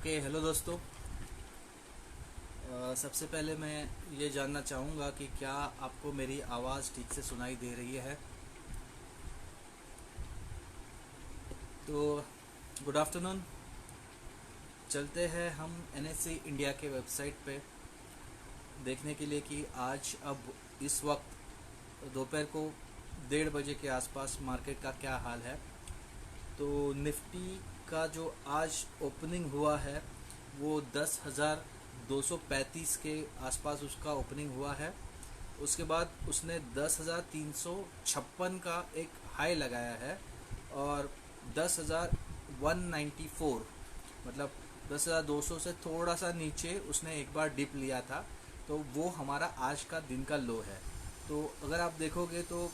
Okay hello दोस्तों। सबसे पहले मैं ये जानना चाहूँगा कि क्या आपको मेरी आवाज़ ठीक से सुनाई दे रही है। तो गुड आफ्टरनून। चलते हैं हम एनएससी इंडिया के वेबसाइट पे देखने के लिए कि आज अब इस वक्त दोपहर को 1:30 बजे के आसपास मार्केट का क्या हाल है। तो निफ्टी का जो आज ओपनिंग हुआ है वो 10,235 के आसपास उसका ओपनिंग हुआ है। उसके बाद उसने 10,356 का एक हाई लगाया है और 10,194 मतलब 10,200 से थोड़ा सा नीचे उसने एक बार डिप लिया था। तो वो हमारा आज का दिन का लो है। तो अगर आप देखोगे तो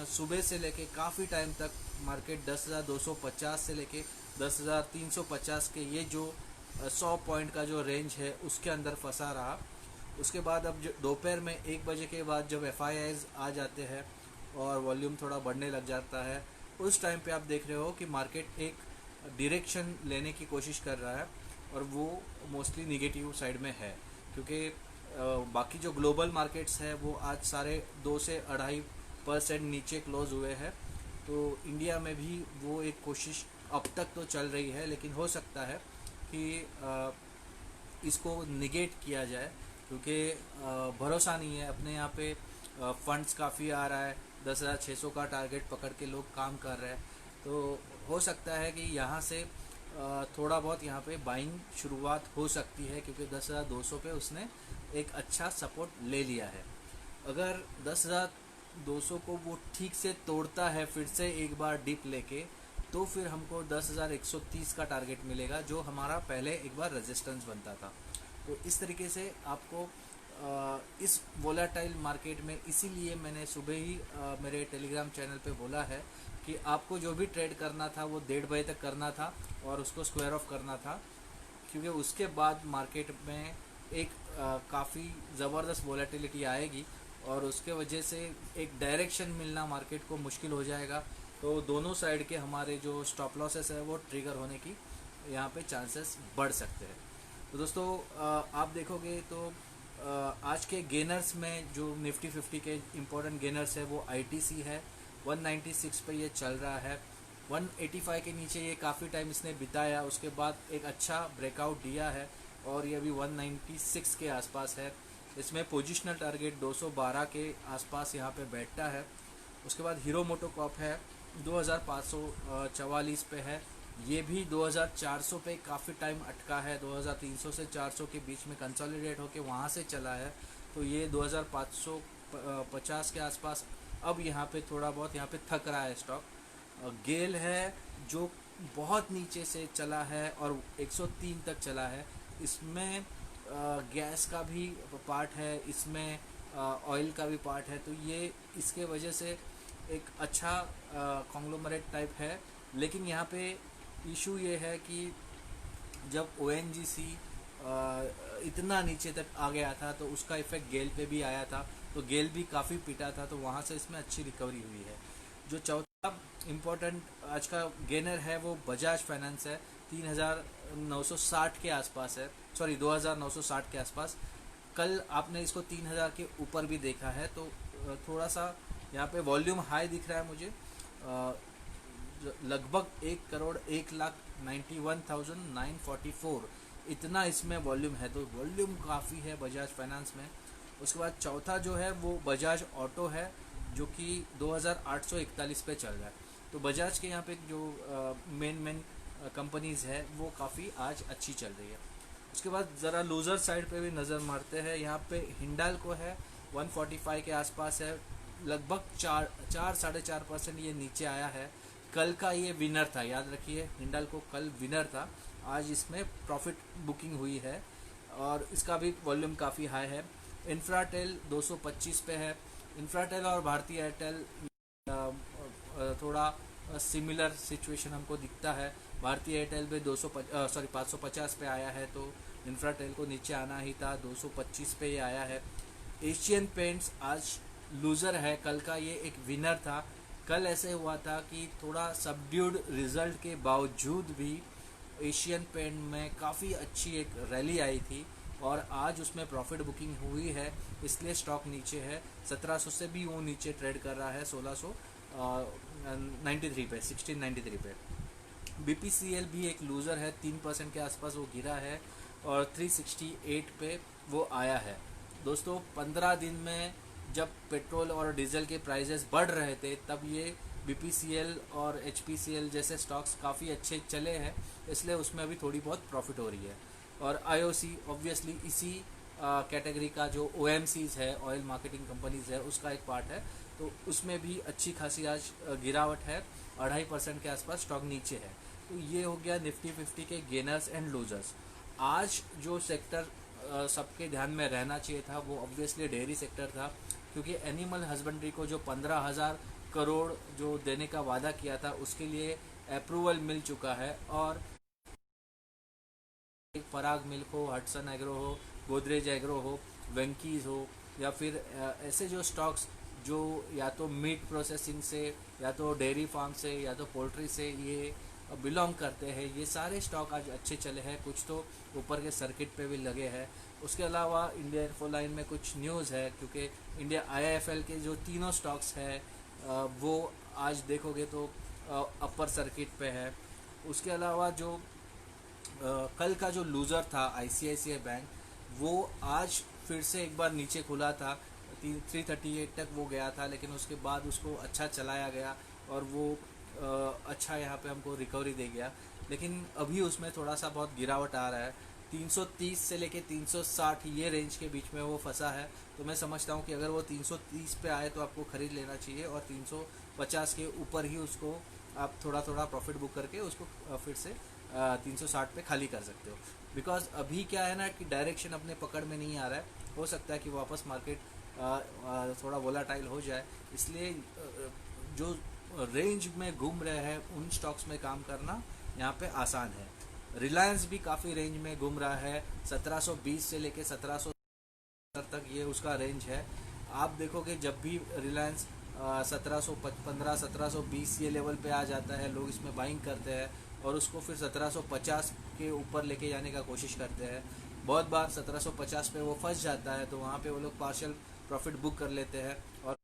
सुबह से लेके काफ़ी टाइम तक मार्केट 10,250 से लेके 10,350 के ये जो 100 पॉइंट का जो रेंज है उसके अंदर फंसा रहा। उसके बाद अब जो दोपहर में 1 बजे के बाद जब एफआईआईज आ जाते हैं और वॉल्यूम थोड़ा बढ़ने लग जाता है, उस टाइम पे आप देख रहे हो कि मार्केट एक डायरेक्शन लेने की कोशिश कर रहा है और वो मोस्टली निगेटिव साइड में है। क्योंकि बाकी जो ग्लोबल मार्केट्स है वो आज 2.5 से 2.5% नीचे क्लोज हुए हैं। तो इंडिया में भी वो एक कोशिश अब तक तो चल रही है, लेकिन हो सकता है कि इसको निगेट किया जाए। क्योंकि भरोसा नहीं है अपने यहाँ पे। फंड्स काफ़ी आ रहा है, 10,600 का टारगेट पकड़ के लोग काम कर रहे हैं। तो हो सकता है कि यहाँ से थोड़ा बहुत यहाँ पे बाइंग शुरुआत हो सकती है, क्योंकि 10,200 पे उसने एक अच्छा सपोर्ट ले लिया है। अगर 10,200 को वो ठीक से तोड़ता है फिर से एक बार डिप लेके, तो फिर हमको 10,130 का टारगेट मिलेगा, जो हमारा पहले एक बार रेजिस्टेंस बनता था। तो इस तरीके से आपको इस वोलेटाइल मार्केट में, इसीलिए मैंने सुबह ही मेरे टेलीग्राम चैनल पे बोला है कि आपको जो भी ट्रेड करना था वो 1:30 बजे तक करना था और उसको स्क्वायर ऑफ करना था। क्योंकि उसके बाद मार्केट में एक काफ़ी ज़बरदस्त वोलेटिलिटी आएगी और उसके वजह से एक डायरेक्शन मिलना मार्केट को मुश्किल हो जाएगा। तो दोनों साइड के हमारे जो स्टॉप लॉसेस है वो ट्रिगर होने की यहाँ पे चांसेस बढ़ सकते हैं। तो दोस्तों आप देखोगे तो आज के गेनर्स में जो निफ्टी 50 के इम्पोर्टेंट गेनर्स है वो आईटीसी है। 196 पे ये चल रहा है। 185 के नीचे ये काफ़ी टाइम इसने बिताया, उसके बाद एक अच्छा ब्रेकआउट दिया है और ये अभी 196 के आसपास है। इसमें पोजिशनल टारगेट 212 के आसपास यहाँ पे बैठता है। उसके बाद हीरो मोटोकॉर्प है 2,544 पे है। ये भी 2,400 पे काफ़ी टाइम अटका है, 2,300 से 400 के बीच में कंसोलिडेट होके वहाँ से चला है। तो ये 2,550 के आसपास अब यहाँ पे थोड़ा बहुत यहाँ पे थक रहा है स्टॉक। गेल है जो बहुत नीचे से चला है और 103 तक चला है। इसमें गैस का भी पार्ट है, इसमें ऑयल का भी पार्ट है। तो ये इसके वजह से एक अच्छा कॉन्ग्लोमरेट टाइप है। लेकिन यहाँ पे इशू ये है कि जब ओएनजीसी इतना नीचे तक आ गया था तो उसका इफेक्ट गेल पे भी आया था। तो गेल भी काफ़ी पिटा था, तो वहाँ से इसमें अच्छी रिकवरी हुई है। जो चौथा इम्पोर्टेंट आज का गेनर है वो बजाज फाइनेंस है। 3,960 के आसपास है, सॉरी 2,960 के आसपास। कल आपने इसको 3,000 के ऊपर भी देखा है। तो थोड़ा सा यहाँ पे वॉल्यूम हाई दिख रहा है मुझे। लगभग 1,91,944 इतना इसमें वॉल्यूम है। तो वॉल्यूम काफ़ी है बजाज फाइनेंस में। उसके बाद चौथा जो है वो बजाज ऑटो है, जो कि 2,841 पे चल रहा है। तो बजाज के यहाँ पे जो मेन कंपनीज़ है वो काफ़ी आज अच्छी चल रही है। उसके बाद ज़रा लूज़र साइड पे भी नज़र मारते हैं। यहाँ पे हिंडाल्को है 145 के आसपास है। लगभग 4-4.5% ये नीचे आया है। कल का ये विनर था, याद रखिए हिंडाल्को कल विनर था। आज इसमें प्रॉफिट बुकिंग हुई है और इसका भी वॉल्यूम काफ़ी हाई है। इंफ्राटेल 225 पे है। इंफ्राटेल और भारती एयरटेल थोड़ा सिमिलर सिचुएशन हमको दिखता है। भारतीय एयरटेल पे 550 पे आया है, तो इंफ्राटेल को नीचे आना ही था। 225 पे ये आया है। एशियन पेंट्स आज लूज़र है, कल का ये एक विनर था। कल ऐसे हुआ था कि थोड़ा सबड्यूड रिजल्ट के बावजूद भी एशियन पेंट में काफ़ी अच्छी एक रैली आई थी और आज उसमें प्रॉफिट बुकिंग हुई है, इसलिए स्टॉक नीचे है। 1700 से भी वो नीचे ट्रेड कर रहा है, 1693 पे, 1693 पे। BPCL भी एक लूज़र है, 3% के आसपास वो गिरा है और 368 पे वो आया है। दोस्तों 15 दिन में जब पेट्रोल और डीजल के प्राइसेस बढ़ रहे थे तब ये BPCL और HPCL जैसे स्टॉक्स काफ़ी अच्छे चले हैं, इसलिए उसमें अभी थोड़ी बहुत प्रॉफिट हो रही है। और IOC ऑब्वियसली इसी कैटेगरी का जो OMCs है, ऑयल मार्केटिंग कंपनीज है, उसका एक पार्ट है, तो उसमें भी अच्छी खासी आज गिरावट है, 2.5% के आसपास स्टॉक नीचे है। तो ये हो गया निफ्टी 50 के गेनर्स एंड लूजर्स। आज जो सेक्टर सबके ध्यान में रहना चाहिए था वो ऑब्वियसली डेयरी सेक्टर था, क्योंकि एनिमल हस्बेंड्री को जो 15,000 करोड़ जो देने का वादा किया था उसके लिए अप्रूवल मिल चुका है। और पराग मिल्क हो, हटसन एग्रो हो, गोदरेज एग्रो हो, वेंकीज हो, या फिर ऐसे जो स्टॉक्स जो या तो मीट प्रोसेसिंग से, या तो डेयरी फार्म से, या तो पोल्ट्री से ये बिलोंग करते हैं, ये सारे स्टॉक आज अच्छे चले हैं। कुछ तो ऊपर के सर्किट पे भी लगे हैं। उसके अलावा इंडिया इन्फोलाइन में कुछ न्यूज़ है, क्योंकि इंडिया IIFL के जो तीनों स्टॉक्स हैं वो आज देखोगे तो अपर सर्किट पे है। उसके अलावा जो कल का जो लूज़र था ICICI बैंक, वो आज फिर से एक बार नीचे खुला था, 338 तक वो गया था, लेकिन उसके बाद उसको अच्छा चलाया गया और वो अच्छा यहाँ पे हमको रिकवरी दे गया। लेकिन अभी उसमें थोड़ा सा बहुत गिरावट आ रहा है, 330 से लेके 360 ये रेंज के बीच में वो फंसा है। तो मैं समझता हूँ कि अगर वो 330 पे आए तो आपको ख़रीद लेना चाहिए, और 350 के ऊपर ही उसको आप थोड़ा थोड़ा प्रॉफिट बुक करके उसको फिर से 360 पे खाली कर सकते हो। बिकॉज अभी क्या है ना कि डायरेक्शन अपने पकड़ में नहीं आ रहा है, हो सकता है कि वापस मार्केट थोड़ा वोलाटाइल हो जाए, इसलिए जो रेंज में घूम रहे हैं उन स्टॉक्स में काम करना यहाँ पे आसान है। रिलायंस भी काफ़ी रेंज में घूम रहा है, 1720 से लेके 1700 तक ये उसका रेंज है। आप देखोगे जब भी रिलायंस 1715 1720 ये लेवल पे आ जाता है, लोग इसमें बाइंग करते हैं और उसको फिर 1750 के ऊपर लेके जाने का कोशिश करते हैं। बहुत बार 1750 पे वो फंस जाता है, तो वहाँ पे वो लोग पार्शियल प्रॉफिट बुक कर लेते हैं और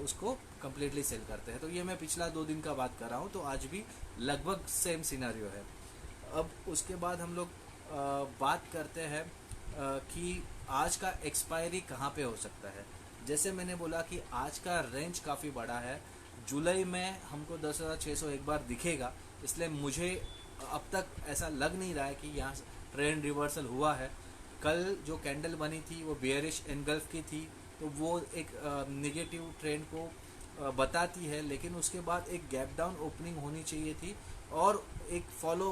उसको कम्प्लीटली सेल करते हैं। तो ये मैं पिछला 2 दिन का बात कर रहा हूँ, तो आज भी लगभग सेम सिनेरियो है। अब उसके बाद हम लोग बात करते हैं कि आज का एक्सपायरी कहाँ पे हो सकता है। जैसे मैंने बोला कि आज का रेंज काफ़ी बड़ा है, जुलाई में हमको 10,600 एक बार दिखेगा, इसलिए मुझे अब तक ऐसा लग नहीं रहा है कि यहाँ ट्रेंड रिवर्सल हुआ है। कल जो कैंडल बनी थी वो बियरिश एनगल्फ की थी, तो वो एक नेगेटिव ट्रेंड को बताती है, लेकिन उसके बाद एक गैप डाउन ओपनिंग होनी चाहिए थी और एक फॉलो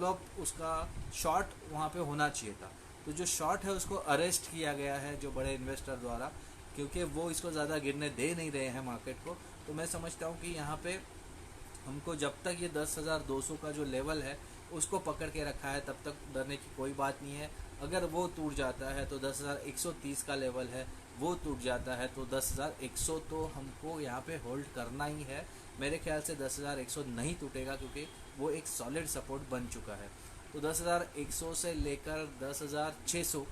अप उसका शॉर्ट वहाँ पे होना चाहिए था। तो जो शॉर्ट है उसको अरेस्ट किया गया है जो बड़े इन्वेस्टर द्वारा, क्योंकि वो इसको ज़्यादा गिरने दे नहीं रहे हैं मार्केट को। तो मैं समझता हूँ कि यहाँ पे हमको जब तक ये 10,200 का जो लेवल है उसको पकड़ के रखा है तब तक डरने की कोई बात नहीं है। अगर वो टूट जाता है तो 10,130 का लेवल है, वो टूट जाता है तो 10,100 तो हमको यहाँ पे होल्ड करना ही है। मेरे ख्याल से 10,100 नहीं टूटेगा, क्योंकि वो एक सॉलिड सपोर्ट बन चुका है। तो 10,100 से लेकर 10,600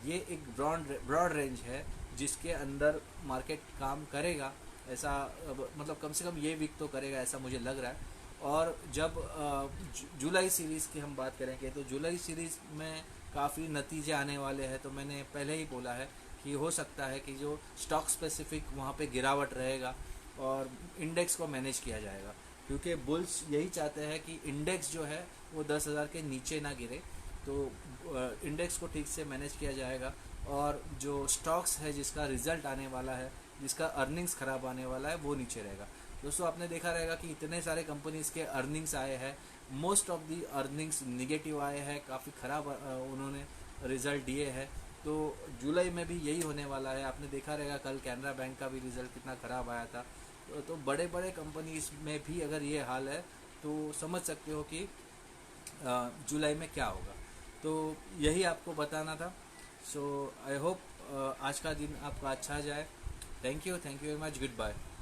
ये एक ब्रॉड रेंज है जिसके अंदर मार्केट काम करेगा, ऐसा मतलब कम से कम ये वीक तो करेगा, ऐसा मुझे लग रहा है। और जब जुलाई सीरीज़ की हम बात करेंगे तो जुलाई सीरीज़ में काफ़ी नतीजे आने वाले हैं। तो मैंने पहले ही बोला है कि हो सकता है कि जो स्टॉक स्पेसिफिक वहाँ पे गिरावट रहेगा और इंडेक्स को मैनेज किया जाएगा, क्योंकि बुल्स यही चाहते हैं कि इंडेक्स जो है वो 10,000 के नीचे ना गिरे। तो इंडेक्स को ठीक से मैनेज किया जाएगा और जो स्टॉक्स है जिसका रिजल्ट आने वाला है, जिसका अर्निंग्स ख़राब आने वाला है, वो नीचे रहेगा। दोस्तों आपने देखा रहेगा कि इतने सारे कंपनीज़ के अर्निंग्स आए हैं, most of the earnings negative आए हैं, काफ़ी ख़राब उन्होंने रिज़ल्ट दिए हैं। तो जुलाई में भी यही होने वाला है। आपने देखा रहेगा कल कैनरा बैंक का भी रिज़ल्ट कितना ख़राब आया था। तो बड़े बड़े कंपनीज में भी अगर ये हाल है तो समझ सकते हो कि जुलाई में क्या होगा। तो यही आपको बताना था। सो आई होप आज का दिन आपका अच्छा जाए। Thank you very much, good bye.